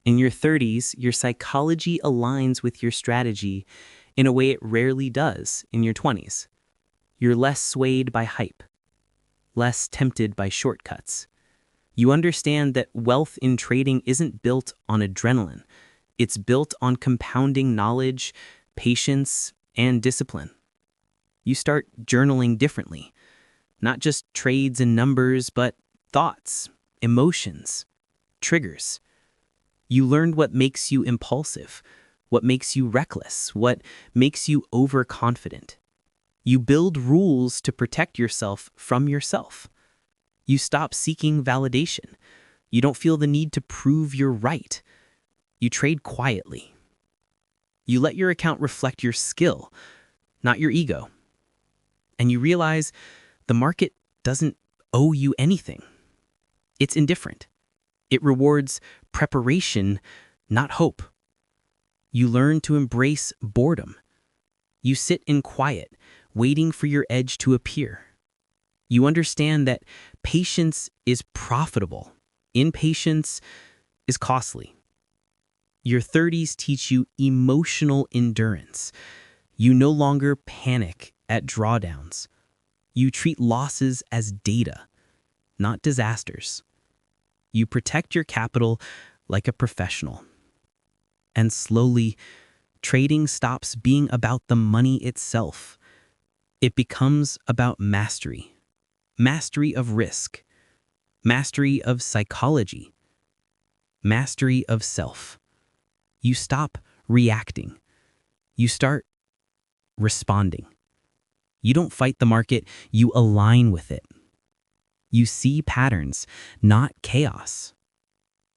In your 30s, your psychology aligns with your strategy in a way it rarely does in your 20s. You're less swayed by hype, less tempted by shortcuts. You understand that wealth in trading isn't built on adrenaline. It's built on compounding knowledge, patience, and discipline. You start journaling differently. Not just trades and numbers, but thoughts, emotions, triggers. You learned what makes you impulsive, what makes you reckless, what makes you overconfident. You build rules to protect yourself from yourself. You stop seeking validation. You don't feel the need to prove you're right. You trade quietly. You let your account reflect your skill, not your ego. And you realize the market doesn't owe you anything. It's indifferent. It rewards preparation, not hope. You learn to embrace boredom. You sit in quiet, waiting for your edge to appear. You understand that patience is profitable. Impatience is costly. Your 30s teach you emotional endurance. You no longer panic at drawdowns. You treat losses as data, not disasters. You protect your capital like a professional. And slowly, trading stops being about the money itself. It becomes about mastery. Mastery of risk. Mastery of psychology. Mastery of self. You stop reacting. You start responding. You don't fight the market, you align with it. You see patterns, not chaos.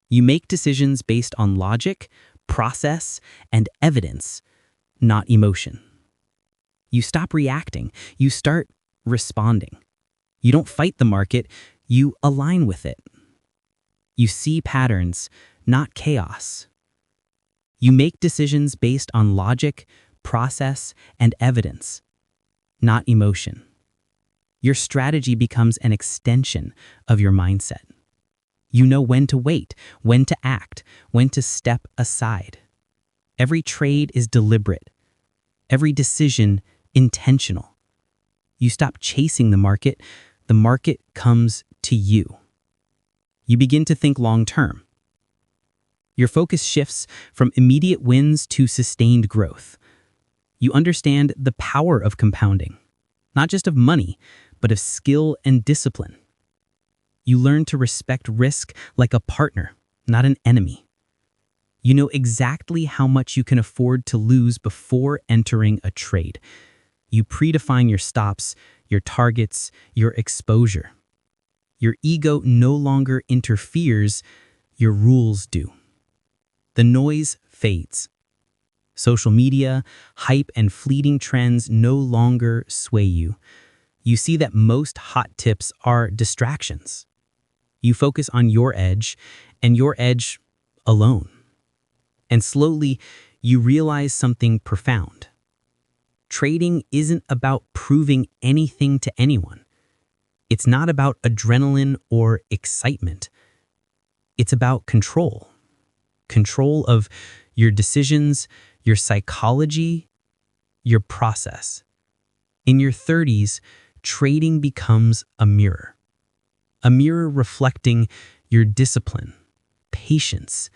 You make decisions based on logic, process, and evidence, not emotion. You stop reacting, you start responding. You don't fight the market, you align with it. You see patterns, not chaos. You make decisions based on logic, process, and evidence, not emotion. Your strategy becomes an extension of your mindset. You know when to wait, when to act, when to step aside. Every trade is deliberate. Every decision intentional. You stop chasing the market comes to you. You begin to think long-term. Your focus shifts from immediate wins to sustained growth. You understand the power of compounding, not just of money, but of skill and discipline. You learn to respect risk like a partner, not an enemy. You know exactly how much you can afford to lose before entering a trade. You predefine your stops, your targets, your exposure. Your ego no longer interferes, your rules do. The noise fades. Social media, hype, and fleeting trends no longer sway you. You see that most hot tips are distractions. You focus on your edge, and your edge alone. And slowly, you realize something profound. Trading isn't about proving anything to anyone. It's not about adrenaline or excitement. It's about control. Control of your decisions, your psychology, your process. In your 30s, trading becomes a mirror reflecting your discipline, patience,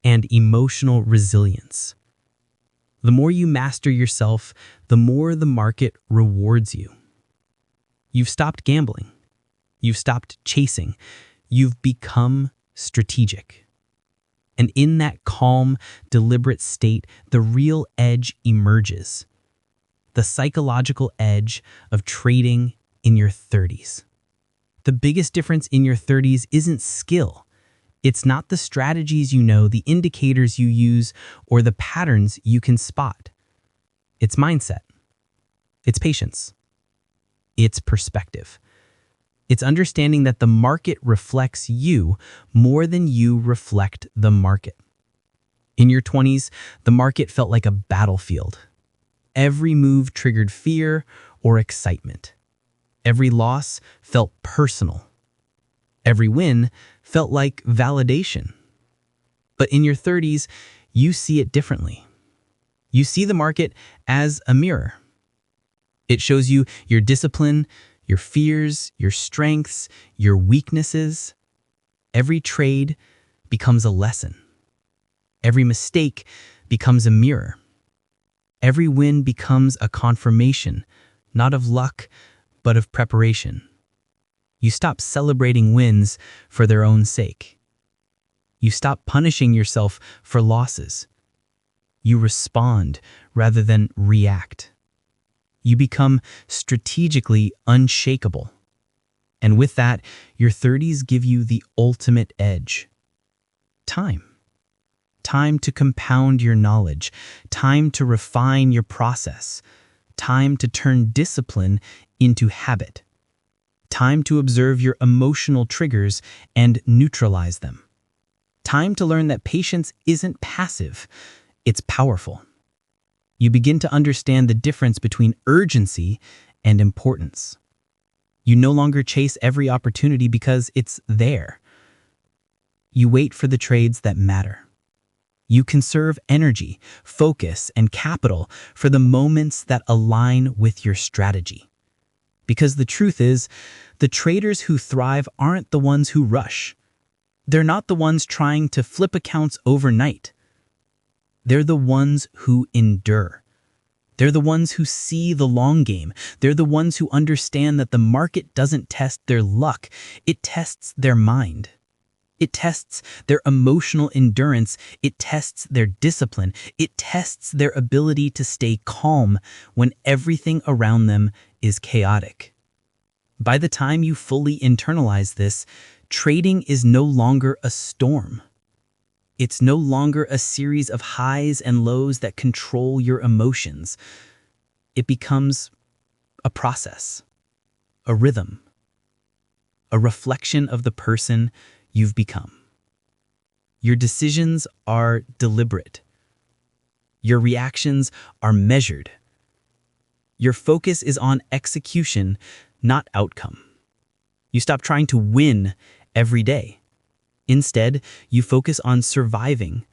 and emotional resilience. The more you master yourself, the more the market rewards you. You've stopped gambling. You've stopped chasing. You've become strategic. And in that calm, deliberate state, the real edge emerges. The psychological edge of trading in your 30s. The biggest difference in your 30s isn't skill. It's not the strategies you know, the indicators you use, or the patterns you can spot. It's mindset. It's patience. It's perspective. It's understanding that the market reflects you more than you reflect the market. In your 20s, the market felt like a battlefield. Every move triggered fear or excitement. Every loss felt personal. Every win felt like validation. But in your 30s, you see it differently. You see the market as a mirror. It shows you your discipline, your fears, your strengths, your weaknesses. Every trade becomes a lesson. Every mistake becomes a mirror. Every win becomes a confirmation, not of luck, but of preparation. You stop celebrating wins for their own sake. You stop punishing yourself for losses. You respond rather than react. You become strategically unshakable. And with that, your 30s give you the ultimate edge. Time. Time to compound your knowledge. Time to refine your process. Time to turn discipline into habit. Time to observe your emotional triggers and neutralize them. Time to learn that patience isn't passive, it's powerful. You begin to understand the difference between urgency and importance. You no longer chase every opportunity because it's there. You wait for the trades that matter. You conserve energy, focus, and capital for the moments that align with your strategy. Because the truth is, the traders who thrive aren't the ones who rush. They're not the ones trying to flip accounts overnight. They're the ones who endure. They're the ones who see the long game. They're the ones who understand that the market doesn't test their luck, it tests their mind. It tests their emotional endurance. It tests their discipline. It tests their ability to stay calm when everything around them is chaotic. By the time you fully internalize this, trading is no longer a storm. It's no longer a series of highs and lows that control your emotions. It becomes a process, a rhythm, a reflection of the person you've become. Your decisions are deliberate. Your reactions are measured. Your focus is on execution, not outcome. You stop trying to win every day. Instead, you focus on surviving,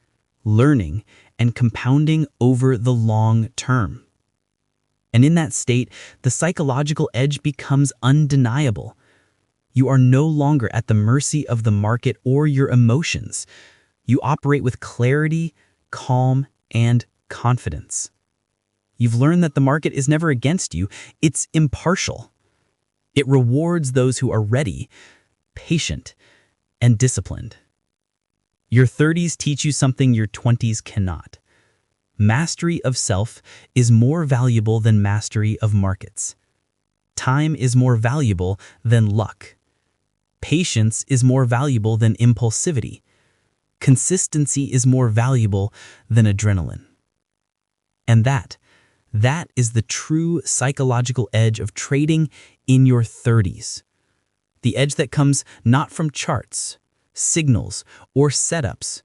learning, and compounding over the long term. And in that state, the psychological edge becomes undeniable. You are no longer at the mercy of the market or your emotions. You operate with clarity, calm, and confidence. You've learned that the market is never against you, it's impartial. It rewards those who are ready, patient, and disciplined. Your 30s teach you something your 20s cannot. Mastery of self is more valuable than mastery of markets. Time is more valuable than luck. Patience is more valuable than impulsivity. Consistency is more valuable than adrenaline. And that is the true psychological edge of trading in your 30s. The edge that comes not from charts, signals, or setups,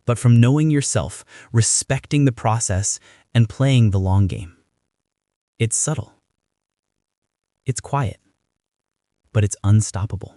but from knowing yourself, respecting the process, and playing the long game. It's subtle. It's quiet, but it's unstoppable.